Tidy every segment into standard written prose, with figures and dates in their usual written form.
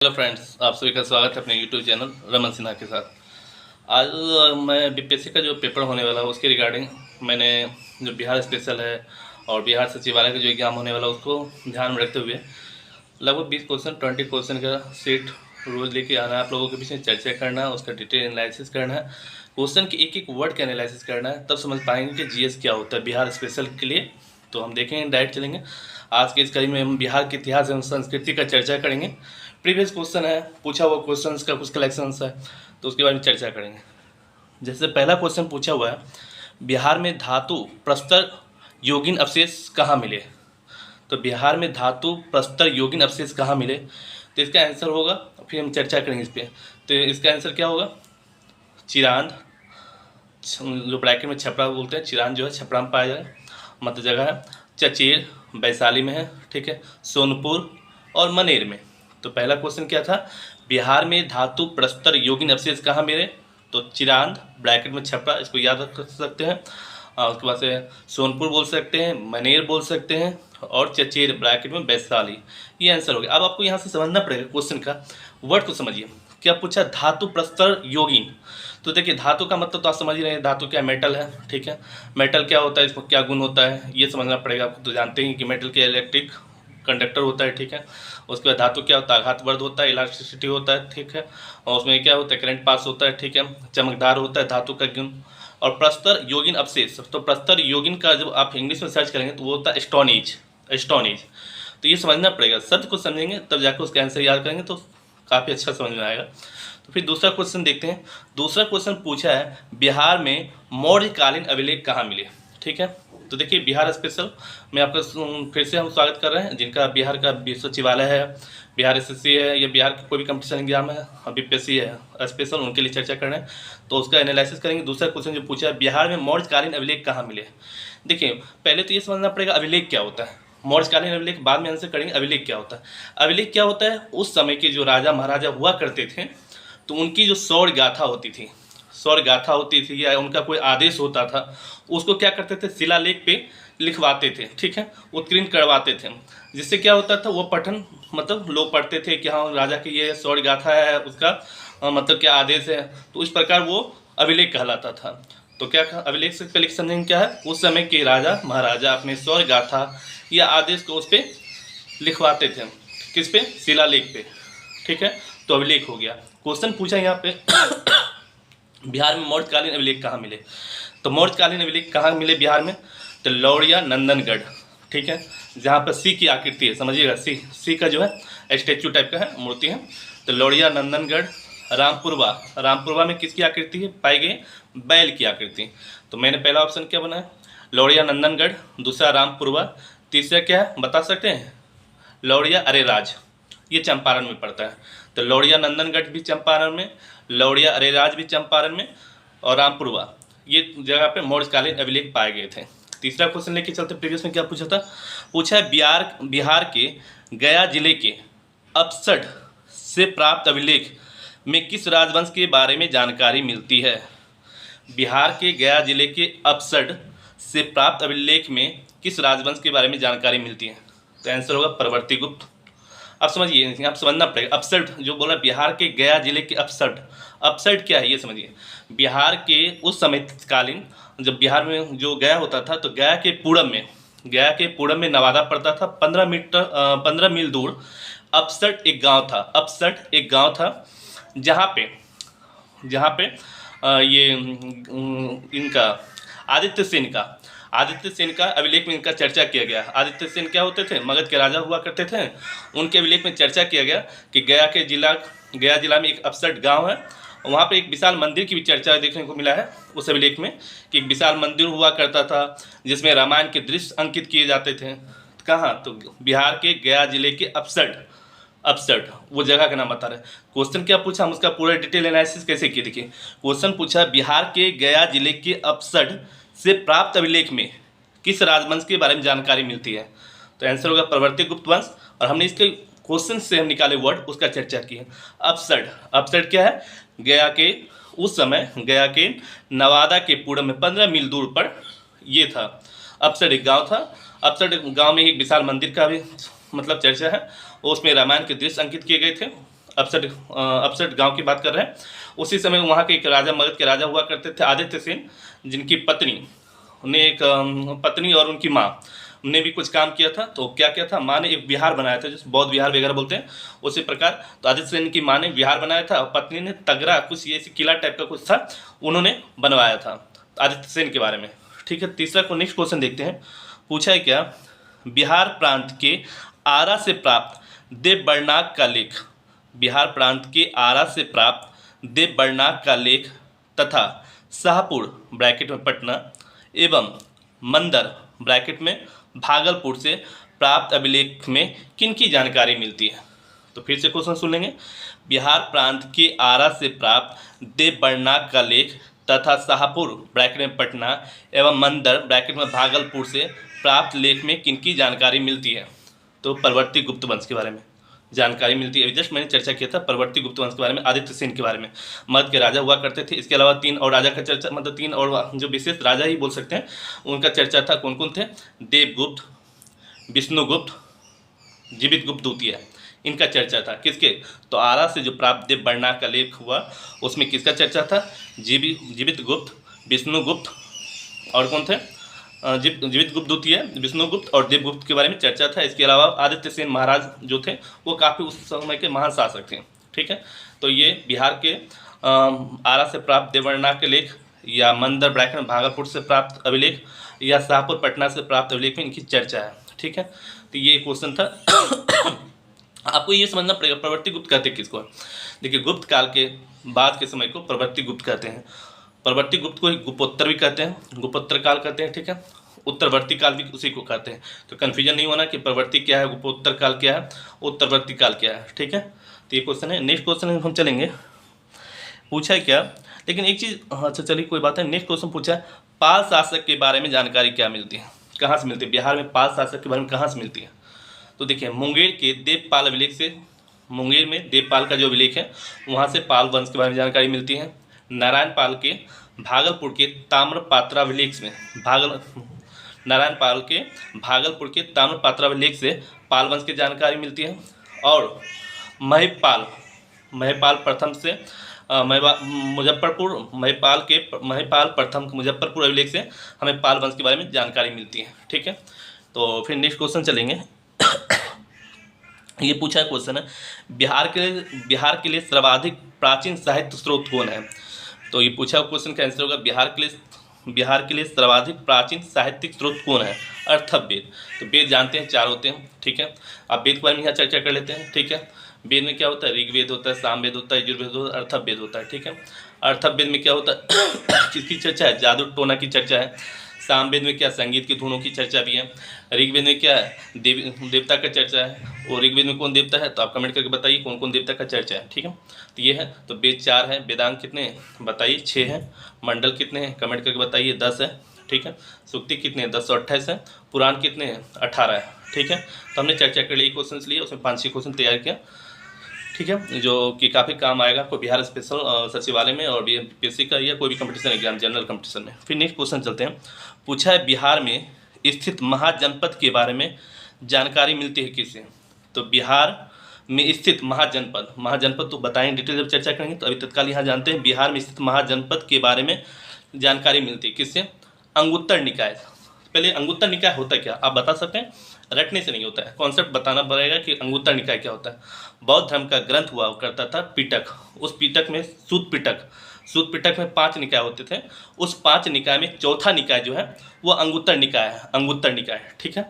Hello friends, आप सभी का स्वागत है अपने यूट्यूब चैनल रमन सिन्हा के साथ। आज मैं बीपीएससी का जो पेपर होने वाला है उसके रिगार्डिंग मैंने जो बिहार स्पेशल है और बिहार सचिवालय का जो एग्ज़ाम होने वाला है उसको ध्यान में रखते हुए लगभग 20 क्वेश्चन 20 क्वेश्चन का सेट रोज़ लेके आना है। आप लोगों के बीच में चर्चा करना है, उसका डिटेल एनालिसिस करना है, क्वेश्चन के एक एक वर्ड का एनालिसिस करना है, तब समझ पाएंगे कि जीएस क्या होता है बिहार स्पेशल के लिए। तो हम देखेंगे, डायरेक्ट चलेंगे। आज के इस कड़ी में हम बिहार के इतिहास एवं संस्कृति का चर्चा करेंगे। प्रीवियस क्वेश्चन है, पूछा हुआ क्वेश्चन का कुछ कलेक्शंस है, तो उसके बारे में चर्चा करेंगे। जैसे पहला क्वेश्चन पूछा हुआ है, बिहार में धातु प्रस्तर यौगिक अवशेष कहाँ मिले। तो बिहार में धातु प्रस्तर यौगिक अवशेष कहाँ मिले, तो इसका आंसर होगा, फिर हम चर्चा करेंगे इस पर। तो इसका आंसर क्या होगा, चिरांद, जो ब्रैकेट में छपरा बोलते हैं, चिरांद जो है छपरा में पाया जाए मध्य जगह है। चचेर वैशाली में है, ठीक है, सोनपुर और मनेर में। तो पहला क्वेश्चन क्या था, बिहार में धातु प्रस्तर यौगिक अवशेष कहाँ मिले, तो चिरांद ब्रैकेट में छपरा, इसको याद रख सकते हैं। उसके बाद से सोनपुर बोल सकते हैं, मनेर बोल सकते हैं, और चचेर ब्रैकेट में वैशाली। ये आंसर हो गया। अब आपको यहाँ से समझना पड़ेगा क्वेश्चन का वर्ड को समझिए। क्या पूछा, धातु प्रस्तर यौगिक। तो देखिए, धातु का मतलब तो आप समझ ही रहे हैं, धातु क्या मेटल है, ठीक है। मेटल क्या होता है, इसको क्या गुण होता है, ये समझना पड़ेगा आपको। तो जानते हैं कि मेटल के इलेक्ट्रिक कंडक्टर होता है, ठीक है। उसके बाद धातु क्या होता है, आघातवर्ध होता है, इलास्टिसिटी होता है, ठीक है। और उसमें क्या होता है, करंट पास होता है, ठीक है। चमकदार होता है धातु का गुण। और प्रस्तर यौगिक अवशेष, तो प्रस्तर यौगिक का जब आप इंग्लिश में सर्च करेंगे तो वो होता है स्टोनेज, स्टोनेज। तो ये समझना पड़ेगा, शब्द को समझेंगे तब जाकर उसका आंसर याद करेंगे तो काफ़ी अच्छा समझ में आएगा। तो फिर दूसरा क्वेश्चन देखते हैं। दूसरा क्वेश्चन पूछा है, बिहार में मौर्यकालीन अभिलेख कहाँ मिले, ठीक है। तो देखिए, बिहार स्पेशल में आपका फिर से हम स्वागत कर रहे हैं। जिनका बिहार का सचिवालय है, बिहार एसएससी है, या बिहार का कोई भी कंपटीशन एग्जाम है, बीपीएससी है स्पेशल, उनके लिए चर्चा कर रहे हैं, तो उसका एनालिसिस करेंगे। दूसरा क्वेश्चन जो पूछा है, बिहार में मौर्यकालीन अभिलेख कहाँ मिले। देखिए, पहले तो ये समझना पड़ेगा अभिलेख क्या होता है। मौर्यकालीन अभिलेख बाद में आंसर करेंगे, अभिलेख क्या होता है। अभिलेख क्या होता है, उस समय के जो राजा महाराजा हुआ करते थे, तो उनकी जो शौर्य गाथा होती थी, शौर्य गाथा होती थी, या उनका कोई आदेश होता था, उसको क्या करते थे, शिलालेख पे लिखवाते थे, ठीक है, उत्कीर्ण करवाते थे। जिससे क्या होता था, वो पठन मतलब लोग पढ़ते थे कि हाँ, राजा की ये शौर्य गाथा है, उसका मतलब क्या आदेश है, तो इस प्रकार वो अभिलेख कहलाता था। तो क्या अभिलेख से पहले समझेंगे क्या है, उस समय के राजा महाराजा अपने शौर्य गाथा या आदेश को उस पर लिखवाते थे, किस पे, शिलालेख पे, ठीक है। तो अभिलेख हो गया। क्वेश्चन पूछा यहाँ पे बिहार में मौर्यकालीन अभिलेख कहाँ मिले। तो मौर्यकालीन अभिलेख कहाँ मिले बिहार में, तो लौड़िया नंदनगढ़, ठीक है, जहाँ पर सी की आकृति है, समझिएगा, सी का जो है स्टैचू टाइप का है, मूर्ति है। तो लौड़िया नंदनगढ़, रामपुरवा, रामपुरवा में किसकी आकृति है पाई गई, बैल की आकृति। तो मैंने पहला ऑप्शन क्या बनाया, लौड़िया नंदनगढ़, दूसरा रामपुरवा, तीसरा क्या है बता सकते हैं, लौड़िया अरेराज, ये चंपारण में पड़ता है। तो लौड़िया नंदनगढ़ भी चंपारण में, लौड़िया अरेराज भी चंपारण में, और रामपुरवा, ये जगह पे मौर्यकालीन अभिलेख पाए गए थे। तीसरा क्वेश्चन लेके चलते। प्रीवियस में क्या पूछा था, पूछा है बिहार के गया जिले के अपसठ से प्राप्त अभिलेख में किस राजवंश के बारे में जानकारी मिलती है। बिहार के गया जिले के अपसठ से प्राप्त अभिलेख में किस राजवंश के बारे में जानकारी मिलती है। तो आंसर होगा परवर्ती गुप्त। अब समझिए, आप समझना पड़ेगा, अपसठ जो बोला, बिहार के गया जिले के अपसठ, अपसठ क्या है ये समझिए। बिहार के उस समय कालीन, जब बिहार में जो गया होता था, तो गया के पूरब में नवादा पड़ता था, 15 मील दूर अपसठ एक गांव था। अपसठ एक गांव था जहाँ पे ये इनका आदित्य सेन का अभिलेख में इनका चर्चा किया गया। आदित्य सेन क्या होते थे, मगध के राजा हुआ करते थे। उनके अभिलेख में चर्चा किया गया कि गया जिला में एक अपसठ गांव है, वहाँ पे एक विशाल मंदिर की भी चर्चा देखने को मिला है उस अभिलेख में, कि एक विशाल मंदिर हुआ करता था जिसमें रामायण के दृश्य अंकित किए जाते थे। कहाँ, तो बिहार के गया जिले के अपसठ वो जगह का नाम बता रहे हैं। क्वेश्चन क्या पूछा, हम उसका पूरा डिटेल एनालिसिस कैसे किए। देखिए, क्वेश्चन पूछा, बिहार के गया जिले के अपसठ से प्राप्त अभिलेख में किस राजवंश के बारे में जानकारी मिलती है। तो आंसर होगा परवर्ती गुप्त वंश। और हमने इसके क्वेश्चन से हम निकाले वर्ड, उसका चर्चा की है। अपसठ क्या है, उस समय गया के नवादा के पूरब में 15 मील दूर पर ये था। अपसठ एक गांव था। अपसठ गांव में एक विशाल मंदिर का भी मतलब चर्चा है, उसमें रामायण के दृश्य अंकित किए गए थे। अपसट गांव की बात कर रहे हैं। उसी समय वहाँ के एक राजा, मगध के राजा हुआ करते थे आदित्य सेन, जिनकी पत्नी ने एक पत्नी और उनकी माँ ने भी कुछ काम किया था। तो क्या किया था, माँ ने एक विहार बनाया था, जिस बौद्ध विहार वगैरह बोलते हैं, उसी प्रकार तो आदित्य सेन की माँ ने विहार बनाया था और पत्नी ने तगड़ा कुछ ये किला टाइप का कुछ था, उन्होंने बनवाया था आदित्य सेन के बारे में। ठीक है, तीसरा को नेक्स्ट क्वेश्चन देखते हैं। पूछा है क्या, बिहार प्रांत के आरा से प्राप्त देवबर्णाक का लेख, बिहार प्रांत के आरा से प्राप्त देवबर्णाक का लेख तथा शाहपुर ब्रैकेट में पटना एवं मंदर ब्रैकेट में भागलपुर से प्राप्त अभिलेख में किन की जानकारी मिलती है। तो फिर से क्वेश्चन सुन लेंगे। बिहार प्रांत के आरा से प्राप्त देवबर्णाक का लेख तथा शाहपुर ब्रैकेट में पटना एवं मंदर ब्रैकेट में भागलपुर से प्राप्त लेख में किन की जानकारी मिलती है। तो परवर्ती गुप्त वंश के बारे में जानकारी मिलती है। जस्ट मैंने चर्चा किया था परवर्ती गुप्त वंश के बारे में, आदित्य सेन के बारे में, मगध के राजा हुआ करते थे। इसके अलावा 3 और राजा का चर्चा, मतलब 3 और जो विशेष राजा ही बोल सकते हैं, उनका चर्चा था। कौन कौन थे, देवगुप्त, विष्णुगुप्त, जीवितगुप्त द्वितीय, इनका चर्चा था। किसके, तो आरा से जो प्राप्त देवबर्णाक का लेख हुआ उसमें किसका चर्चा था, जीवितगुप्त, विष्णुगुप्त और कौन थे, जीवितगुप्त द्वितीय, विष्णुगुप्त और देवगुप्त के बारे में चर्चा था। इसके अलावा आदित्य सेन महाराज जो थे वो काफ़ी उस समय के महान शासक थे। ठीक है, तो ये बिहार के आरा से प्राप्त देवबर्णाक के लेख या मंदर ब्रैकेट में भागलपुर से प्राप्त अभिलेख या शाहपुर पटना से प्राप्त अभिलेख में इनकी चर्चा है। ठीक है, तो ये क्वेश्चन था। आपको ये समझना पड़ेगा प्रवर्ती गुप्त कहते किसको है। देखिए, गुप्त काल के बाद के समय को प्रवर्ती गुप्त कहते हैं। परवर्ती गुप्त को गुप्तोत्तर भी कहते हैं, गुप्तोत्तर काल कहते हैं। ठीक है, उत्तरवर्ती काल भी उसी को कहते हैं। तो कन्फ्यूजन नहीं होना कि परवर्ती क्या है, गुप्तोत्तर काल क्या है, उत्तरवर्ती काल क्या है। ठीक है, तो ये क्वेश्चन है। नेक्स्ट क्वेश्चन हम चलेंगे। पूछा है क्या, लेकिन एक चीज़, अच्छा चलिए कोई बात है। नेक्स्ट क्वेश्चन पूछा है, पाल शासक के बारे में जानकारी क्या मिलती है, कहाँ से मिलती है, बिहार में पाल शासक के बारे में कहाँ से मिलती है। तो देखिए, मुंगेर के देवपाल अभिलेख से, मुंगेर में देवपाल का जो अभिलेख है वहाँ से पाल वंश के बारे में जानकारी मिलती है। नारायण पाल के भागलपुर के ताम्रपात्राभिलेख में, नारायण पाल के भागलपुर के ताम्रपात्राभिलेख से पाल वंश की जानकारी मिलती है। और महिपाल प्रथम से महिपाल प्रथम मुजफ्फरपुर अभिलेख से हमें पाल वंश के बारे में जानकारी मिलती है। ठीक है, तो फिर नेक्स्ट क्वेश्चन चलेंगे। ये पूछा क्वेश्चन है, बिहार के लिए सर्वाधिक प्राचीन साहित्य स्रोत कौन है। तो ये पूछा क्वेश्चन का आंसर होगा, बिहार के लिए सर्वाधिक प्राचीन साहित्यिक स्रोत कौन है, अर्थवेद। तो वेद जानते हैं 4 होते हैं। ठीक है, अब वेद के बारे में यहाँ चर्चा कर लेते हैं। ठीक है, वेद में क्या होता है, ऋग्वेद होता है, सामवेद होता है, यजुर्वेद होता है, अर्थवेद होता है। ठीक है, अर्थवेद में क्या होता है, किसकी चर्चा है, जादू टोना की चर्चा है। सामवेद में क्या, संगीत की धुनों की चर्चा भी है। ऋग्वेद में क्या है, देवता का चर्चा है। और ऋग्वेद में कौन देवता है, तो आप कमेंट करके बताइए कौन कौन देवता का चर्चा है। ठीक है, तो ये है। तो वेद 4 है, वेदांग कितने हैं बताइए, 6 हैं। मंडल कितने हैं कमेंट करके बताइए, 10 है। ठीक है, सूक्ति कितने हैं, 10 और 28 है। पुराण कितने हैं, 18 है। ठीक है, तो हमने चर्चा कर ली, क्वेश्चन लिए, उसमें 5-6 क्वेश्चन तैयार किया। ठीक है, जो कि काफ़ी काम आएगा कोई बिहार स्पेशल सचिवालय में और बीपीएससी का या कोई भी कंपटीशन एग्जाम, जनरल कंपटीशन में। फिर नेक्स्ट क्वेश्चन चलते हैं। पूछा है, बिहार में स्थित महाजनपद के बारे में जानकारी मिलती है किससे। तो बिहार में स्थित महाजनपद तो बताएं, डिटेल जब चर्चा करेंगे। तो अभी तत्काल यहाँ जानते हैं, बिहार में स्थित महाजनपद के बारे में जानकारी मिलती है किससे, अंगुत्तर निकाय। पहले अंगुत्तर निकाय होता क्या, आप बता सकते हैं, रटने से नहीं होता है, कॉन्सेप्ट बताना पड़ेगा कि अंगुत्तर निकाय क्या होता है। बौद्ध धर्म का ग्रंथ हुआ करता था पिटक, उस पिटक में सूत पिटक में 5 निकाय होते थे। उस 5 निकाय में चौथा निकाय जो है वो अंगुत्तर निकाय है, अंगुत्तर निकाय। ठीक है,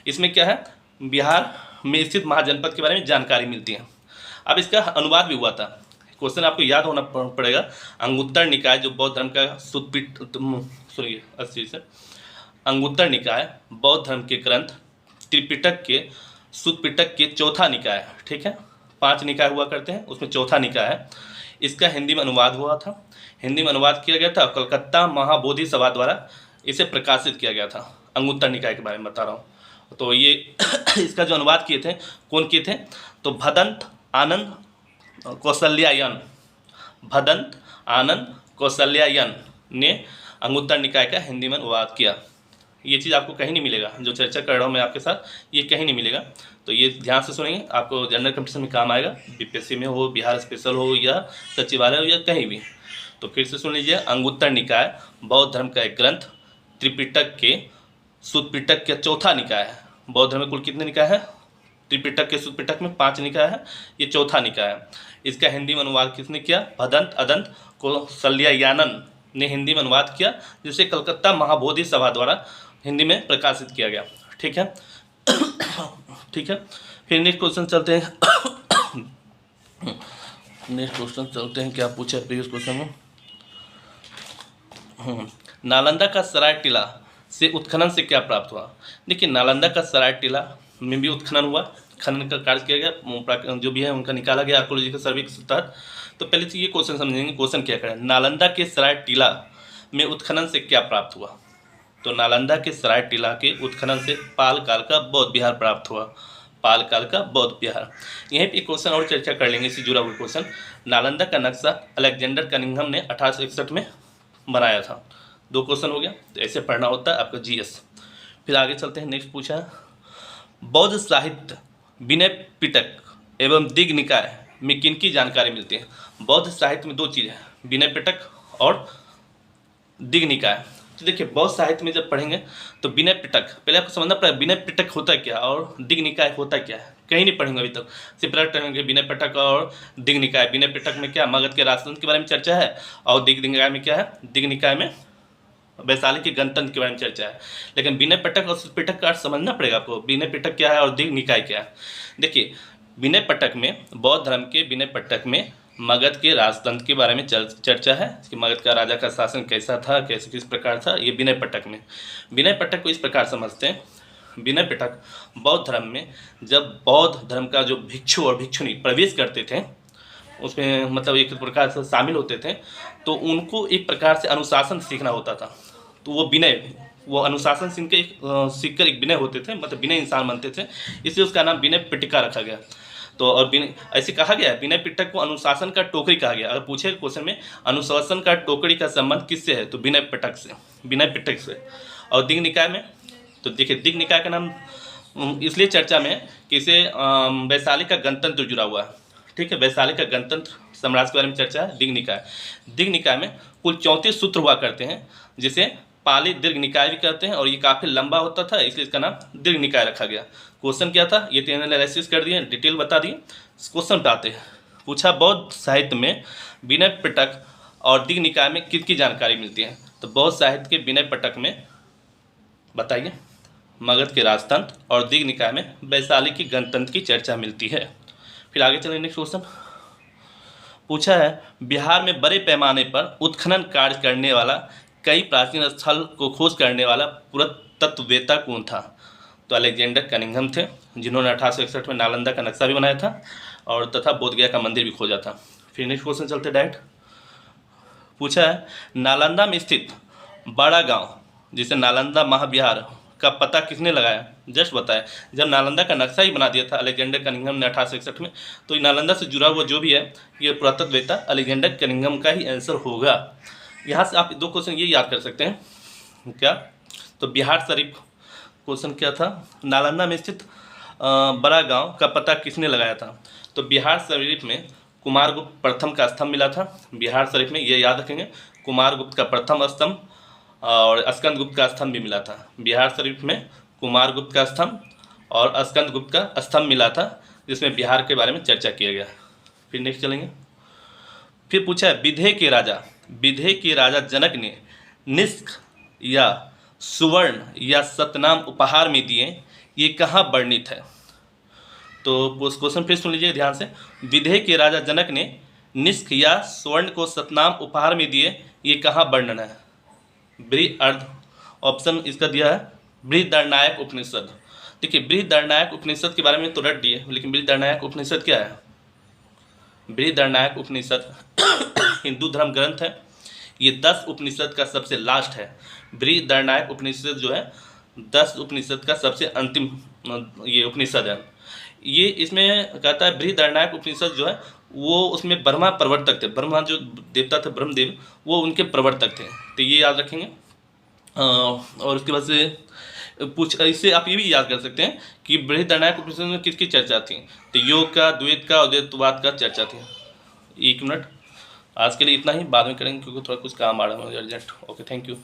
इसमें क्या है, बिहार में स्थित महाजनपद के बारे में जानकारी मिलती है। अब इसका अनुवाद भी हुआ था, क्वेश्चन आपको याद होना पड़ेगा। अंगुत्तर निकाय जो बौद्ध धर्म का सुनिए अच्छे से, अंगुत्तर निकाय बौद्ध धर्म के ग्रंथ त्रिपिटक के सूत पिटक के चौथा निकाय है। ठीक है, 5 निकाय हुआ करते हैं, उसमें चौथा निकाय है। इसका हिंदी में अनुवाद हुआ था, हिंदी में अनुवाद किया गया था, कलकत्ता महाबोधि सभा द्वारा इसे प्रकाशित किया गया था। अंगुत्तर निकाय के बारे में बता रहा हूँ। तो ये इसका जो अनुवाद किए थे, कौन किए थे, तो भदंत आनंद कौशल्यायन ने अंगुत्तर निकाय का हिंदी में अनुवाद किया। ये चीज़ आपको कहीं नहीं मिलेगा, जो चर्चा कर रहा हूँ मैं आपके साथ, ये कहीं नहीं मिलेगा। तो ये ध्यान से सुनेंगे, आपको जनरल कंपटीशन में काम आएगा, बीपीएससी में हो, बिहार स्पेशल हो, या सचिवालय हो, या कहीं भी। तो फिर से सुन लीजिए। अंगुत्तर निकाय बौद्ध धर्म का एक ग्रंथ, त्रिपिटक के सुत्त पिटक का चौथा निकाय है। बौद्ध धर्म में कुल कितने निकाय है? त्रिपिटक के सुत्त पिटक में 5 निकाय है, ये चौथा निकाय है। इसका हिंदी में अनुवाद किसने किया? भदंत अदंत कौशल्यायानन ने हिंदी में अनुवाद किया, जिसे कलकत्ता महाबोधि सभा द्वारा हिंदी में प्रकाशित किया गया। ठीक है ठीक है। फिर नेक्स्ट क्वेश्चन चलते हैं क्या पूछा प्रीवियस क्वेश्चन में? नालंदा का सराय टीला से उत्खनन से क्या प्राप्त हुआ? देखिए, नालंदा का सराय टीला में भी उत्खनन हुआ, खनन का कार्य किया गया, जो भी है उनका निकाला गया आर्कोलॉजिकल सर्वे के तहत। तो पहले तो ये क्वेश्चन समझेंगे, क्वेश्चन क्या करें। नालंदा के सराय टीला में उत्खनन से क्या प्राप्त हुआ? तो नालंदा के सराय टीला के उत्खनन से पाल काल का बौद्ध विहार प्राप्त हुआ, पाल काल का बौद्ध विहार। यहीं पे क्वेश्चन और चर्चा कर लेंगे, इससे जुड़ा हुआ क्वेश्चन। नालंदा का नक्शा अलेक्जेंडर कनिंघम ने 1861 में बनाया था। 2 क्वेश्चन हो गया, तो ऐसे पढ़ना होता है आपका जीएस। फिर आगे चलते हैं। नेक्स्ट पूछा है, बौद्ध साहित्य विनय पिटक एवं दिग् निकाय में किनकी जानकारी मिलती है? बौद्ध साहित्य में 2 चीज़ है, विनय पिटक और दिग् निकाय। तो देखिए, बौद्ध साहित्य में जब पढ़ेंगे तो विनय पिटक, पहले आपको समझना पड़ेगा विनय पिटक होता क्या और दिग् निकाय होता क्या है। कहीं नहीं पढ़ेंगे अभी तक, सिर्फ पढ़ेंगे विनय पिटक और दिग् निकाय। विनय पिटक में क्या मगध के राजतंत्र के बारे में चर्चा है, और दिग् निकाय में क्या है? दिग् निकाय में वैशाली के गणतंत्र के बारे में चर्चा है। लेकिन विनय पिटक और पिटक का अर्थ समझना पड़ेगा आपको, विनय पिटक क्या है और दिग् निकाय क्या है। देखिए, विनय पिटक में, बौद्ध धर्म के विनय पिटक में मगध के राजतंत्र के बारे में चर्चा है कि मगध का राजा का शासन कैसा था, कैसे किस प्रकार था, ये विनय पिटक में। विनय पिटक को इस प्रकार समझते हैं, विनय पिटक बौद्ध धर्म में जब बौद्ध धर्म का जो भिक्षु और भिक्षुणी प्रवेश करते थे, उसमें मतलब एक प्रकार से शामिल होते थे, तो उनको एक प्रकार से अनुशासन सीखना होता था। तो वो विनय, वो अनुशासन सीखकर एक विनय होते थे, मतलब विनय इंसान बनते थे, इसलिए उसका नाम विनय पिटका रखा गया। तो और ऐसे कहा गया है, विनय पिटक को अनुशासन का टोकरी कहा गया। अगर पूछे क्वेश्चन में अनुशासन का टोकरी का संबंध किससे है, तो विनय पिटक से, विनय पिटक से। और दिग् निकाय में, तो देखिए दिग् निकाय का नाम इसलिए चर्चा में कि इसे वैशाली का गणतंत्र जुड़ा हुआ है। ठीक है, वैशाली का गणतंत्र साम्राज्य के बारे में चर्चा है, दिग् निकाय। दिग् निकाय में कुल 34 सूत्र हुआ करते हैं, जिसे पाली दीर्घ निकाय भी कहते हैं, और ये काफ़ी लंबा होता था, इसलिए इसका नाम दीर्घ निकाय रखा गया। क्वेश्चन क्या था, ये तीन एनालिसिस कर दिए, डिटेल बता दिए। क्वेश्चन पे आते हैं। पूछा, बौद्ध साहित्य में विनय पिटक और दिग् निकाय में किसकी जानकारी मिलती है? तो बौद्ध साहित्य के विनय पिटक में बताइए मगध के राजतंत्र, और दिग् निकाय में वैशाली की गणतंत्र की चर्चा मिलती है। फिर आगे चलें। नेक्स्ट क्वेश्चन पूछा है, बिहार में बड़े पैमाने पर उत्खनन कार्य करने वाला, कई प्राचीन स्थल को खोज करने वाला पुरातत्ववेत्ता कौन था? तो अलेक्जेंडर कनिंघम थे, जिन्होंने 1861 में नालंदा का नक्शा भी बनाया था और तथा बोधगया का मंदिर भी खोजा था। फिर नेक्स्ट क्वेश्चन चलते डायरेक्ट। पूछा है, नालंदा में स्थित बड़ा गांव, जिसे नालंदा महाविहार का पता किसने लगाया? जस्ट बताया, जब नालंदा का नक्शा ही बना दिया था अलेक्जेंडर कनिंघम ने 1861 में, तो नालंदा से जुड़ा हुआ जो भी है ये पुरातत्ववेत्ता अलेक्जेंडर कनिंघम का ही आंसर होगा। यहाँ से आप 2 क्वेश्चन ये याद कर सकते हैं क्या? तो बिहार शरीफ क्वेश्चन क्या था, नालंदा में स्थित बड़ा गांव का पता किसने लगाया था? तो बिहार शरीफ में कुमारगुप्त प्रथम का स्तंभ मिला था। बिहार शरीफ में ये याद रखेंगे, कुमारगुप्त का प्रथम स्तंभ और स्कंदगुप्त का स्तंभ भी मिला था। बिहार शरीफ में कुमारगुप्त का स्तंभ और स्कंदगुप्त का स्तंभ मिला था, जिसमें बिहार के बारे में चर्चा किया गया। फिर नेक्स्ट चलेंगे। फिर पूछा है, विदेह के राजा जनक ने निष्क या सुवर्ण या सतनाम उपहार में दिए, ये कहाँ वर्णित है? तो उस क्वेश्चन फिर सुन लीजिए ध्यान से। विदेह के राजा जनक ने निष्क या स्वर्ण को सतनाम उपहार में दिए, ये कहाँ वर्णन है? बृहद ऑप्शन इसका दिया है बृहदारण्यक उपनिषद। देखिए, बृहदारण्यक उपनिषद के बारे में तो रट दिए, लेकिन बृहदारण्यक उपनिषद क्या है? बृहदारण्यक उपनिषद हिंदू धर्म ग्रंथ है, ये 10 उपनिषद का सबसे लास्ट है। बृहदारण्यक उपनिषद जो है 10 उपनिषद का सबसे अंतिम ये उपनिषद है। ये इसमें कहता है बृहदारण्यक उपनिषद जो है वो उसमें ब्रह्मा प्रवर्तक थे, ब्रह्मा जो देवता थे ब्रह्मदेव, वो उनके प्रवर्तक थे, तो ये याद रखेंगे। और उसके बाद से इससे आप ये भी याद कर सकते हैं कि बृहदारण्यक उपनिषद में किसकी चर्चा थी, तो योग का, द्वैत का और द्वैतवाद का चर्चा थी। 1 मिनट, आज के लिए इतना ही, बाद में करेंगे क्योंकि थोड़ा कुछ काम आ रहा है मुझे अर्जेंट। Okay, thank you.